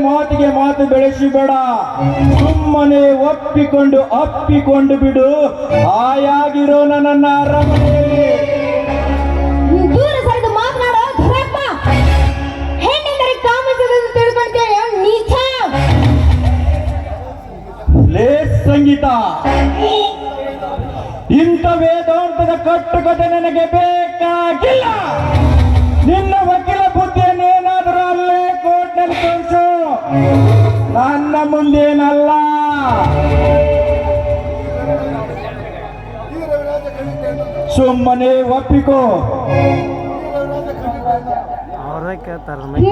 ಮಾತಿಗೆ ಮಾತು ಬೆಳೆಸಿಬೇಡ. ಸುಮ್ಮನೆ ಅಪ್ಪಿಕೊಂಡು ಬಿಡು. ಆಯಾಗಿರೋ ನನ್ನ ಅರಮನೆಯಲ್ಲಿ. ದೂರ ಸರಿದು ಮಾತನಾಡೋ ಧುರಪ್ಪ. ಹೆಣ್ಣೆಂದರೆ ಕಾಮಿಸುವುದನ್ನು ತಿಳ್ಕೊಂತೇವೆ ನೀಚ. ಲೇ ಸಂಗೀತ, ಇಂಥ ವೇದಾಂತದ ಕಟ್ಟುಕತೆ ನನಗೆ ಬೇಕಾಗಿಲ್ಲ. ನಿನ್ನ ವಕೀಲ ಬುದ್ಧಿಯನ್ನೇನಾದರೂ ಅಲ್ಲೇ ಕೋರ್ಟ್ನಲ್ಲಿ ತೋರಿಸು, ನನ್ನ ಮುಂದೇನಲ್ಲ. ಸುಮ್ಮನೆ ಒಪ್ಪಿಕೋ.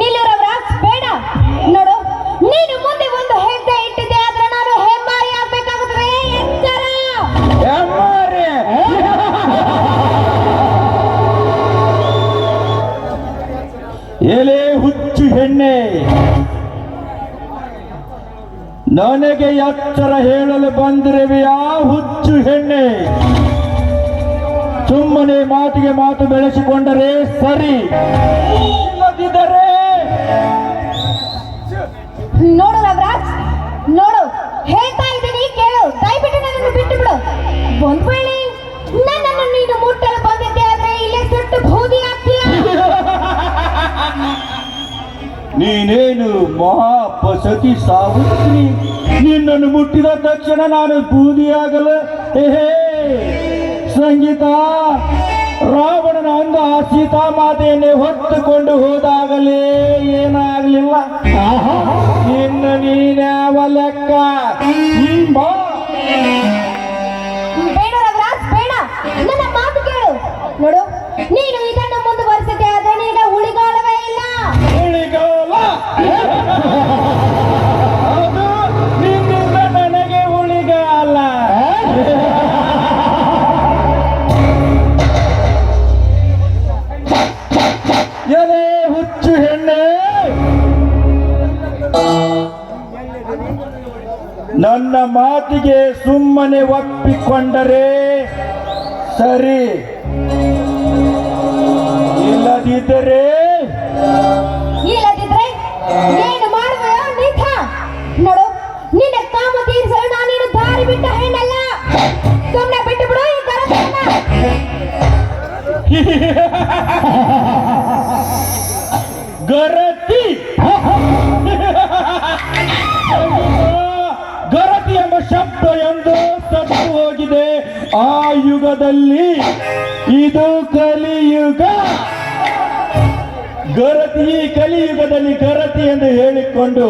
ನಿಲ್ಲುರವರಾಜ್ ಬೇಡ. ನೋಡು, ನೀನು ಮುಂದೆ ಒಂದು ಹೆಜ್ಜೆ ಇಟ್ಟಿದ್ದೆ, ಆದ್ರೆ ನಾನು ಹೆಮ್ಮಾರಿ ಆಗ್ಬೇಕಾಗುತ್ತದೆ. ಎಚ್ಚರ. ಹೆಮ್ಮಾರಿ? ಎಲೆ ಹುಚ್ಚು ಹೆಣ್ಣೆ, ನನಗೆ ಎಚ್ಚರ ಹೇಳಲು ಬಂದಿರುವೆಯಾ ಹುಚ್ಚು ಹೆಣ್ಣೆ? ಸುಮ್ಮನೆ ಮಾತಿಗೆ ಮಾತು ಬೆಳೆಸಿಕೊಂಡರೆ ಸರಿ, ಇಲ್ಲದಿದ್ದರೆ ನೋಡು ರವರಾಜ್, ನೋಡು, ಹೇಳ್ತಾ ಇದ್ದೀನಿ ಕೇಳು. ದಯವಿಟ್ಟು ನನ್ನನ್ನು ಬಿಟ್ಟು ಬಿಡು. ಒಂದ್ ವೇಳೆ ನನ್ನನ್ನು ನೀನು ಮುಟ್ಟಲು ಬಂದಿದ್ದೆ ಆದ್ರೆ ಇಲ್ಲೇ ಸುಟ್ಟು ಬೂದಿ ಆಗ್ತೀಯ. ನೀನೇನು ಮಹಾಪಸತಿ ಸಾವಿತ್ರಿ? ನಿನ್ನನ್ನು ಮುಟ್ಟಿದ ತಕ್ಷಣ ನಾನು ಬೂದಿಯಾಗಲ? ಹೇ ಸಂಗೀತ, ರಾವಣನ ಅಂದ ಆ ಸೀತಾಮಾತೆಯನ್ನೇ ಹೊತ್ತುಕೊಂಡು ಹೋದಾಗಲೇ ಏನಾಗಲಿಲ್ಲ. ಇನ್ನು ನೀನ್ಯಾವ ಲೆಕ್ಕ? ಬೇಡ ರವರಾಜ್ ಬೇಡ, ನನ್ನ ಮಾತು ಕೇಳು. ನೋಡು, ನೀನು ಇದನ್ನು ಮುಂದುವರಿಸಿದೆ ಆದ್ರೆ ಈಗ ಉಳಿಗಾಲವೇ ಇಲ್ಲ. ಉಳಿಗಾಲ? ಅದು ನಿನ್ನಿಂದ ನನಗೆ ಉಳಿಗಾಲ. ಎಲೆ ಹುಚ್ಚು ಹೆಣ್ಣೆ, ನನ್ನ ಮಾತಿಗೆ ಸುಮ್ಮನೆ ಒಪ್ಪಿಕೊಂಡರೆ ಸರಿ, ಇಲ್ಲದಿದ್ದರೆ ಏನು ಮಾಡುವೆಯೋ ನೀಥ? ನೋಡು, ನಿನ್ನ ಕಾಮ ತೀರಿಸಲು ನಾನೇನು ದಾರಿ ಬಿಟ್ಟ ಹೆಣ್ಣಲ್ಲ. ಸುಮ್ಮನೆ ಬಿಟ್ಟು ಬಿಡು ಈ ಗರತಿಯನ್ನ. ಗರತಿ? ಗರತಿ ಎಂಬ ಶಬ್ದ ಎಂದು ಸತ್ತು ಹೋಗಿದೆ ಆ ಯುಗದಲ್ಲಿ. ಇದು ಕಲಿಯುಗ. ಗರತಿ ಕಲಿಯುಗದಲ್ಲಿ ಗರತಿ ಎಂದು ಹೇಳಿಕೊಂಡು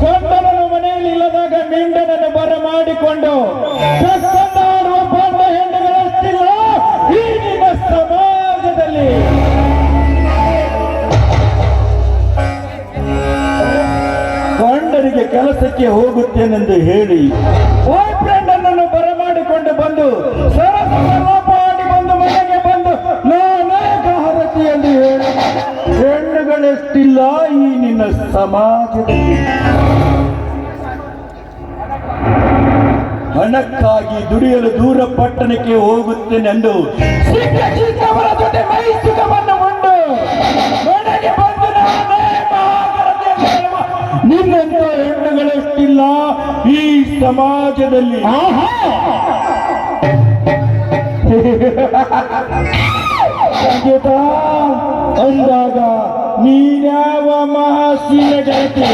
ಗಂಡನನ್ನು ಮನೆಯಲ್ಲಿ ಇಲ್ಲದಾಗ ಮಿಂಡನನ್ನು ಬರಮಾಡಿಕೊಂಡು ಆಡುವ ಬಂಡ ಹೆಣ್ಣುಗಳಷ್ಟಿಲ್ಲ ಈಗಿನ ಸಮಾಜದಲ್ಲಿ. ಗಂಡನಿಗೆ ಕೆಲಸಕ್ಕೆ ಹೋಗುತ್ತೇನೆಂದು ಹೇಳಿ ಬಾಯ್ ಫ್ರೆಂಡ್ ಅನ್ನು ಬರಮಾಡಿಕೊಂಡು ಬಂದು ಸರಸವಾಗಿ ಬಂದು ಮನೆಗೆ ಬಂದು ನಾನೇ ಗಹರತಿ ಎಂದು ಹೇಳಿ ಹೆಣ್ಣುಗಳೆಷ್ಟಿಲ್ಲ ಈ ನಿನ್ನ ಸಮಾಜದಲ್ಲಿ. ಹಣಕ್ಕಾಗಿ ದುಡಿಯಲು ದೂರ ಪಟ್ಟಣಕ್ಕೆ ಹೋಗುತ್ತೇನೆಂದು ಸಿಕ್ಕ ಚಿಕ್ಕವರ ಜೊತೆ ಮೈ ಸುಖವನ್ನು ಉಂಡು ಮನೆಗೆ ಬಂದು ನಾನೇ ಮಹಾಗರತಿ ಎಂದು ಹೇಳುವ ನಿನ್ನಂತ ಹೆಣ್ಣುಗಳೆಷ್ಟಿಲ್ಲ ಈ ಸಮಾಜದಲ್ಲಿ. ಸಂಗೀತ ಅಂದಾಗ ನೀನ್ಯಾವ ಮಹಾಶೀಲ ಗೆಳತಿ?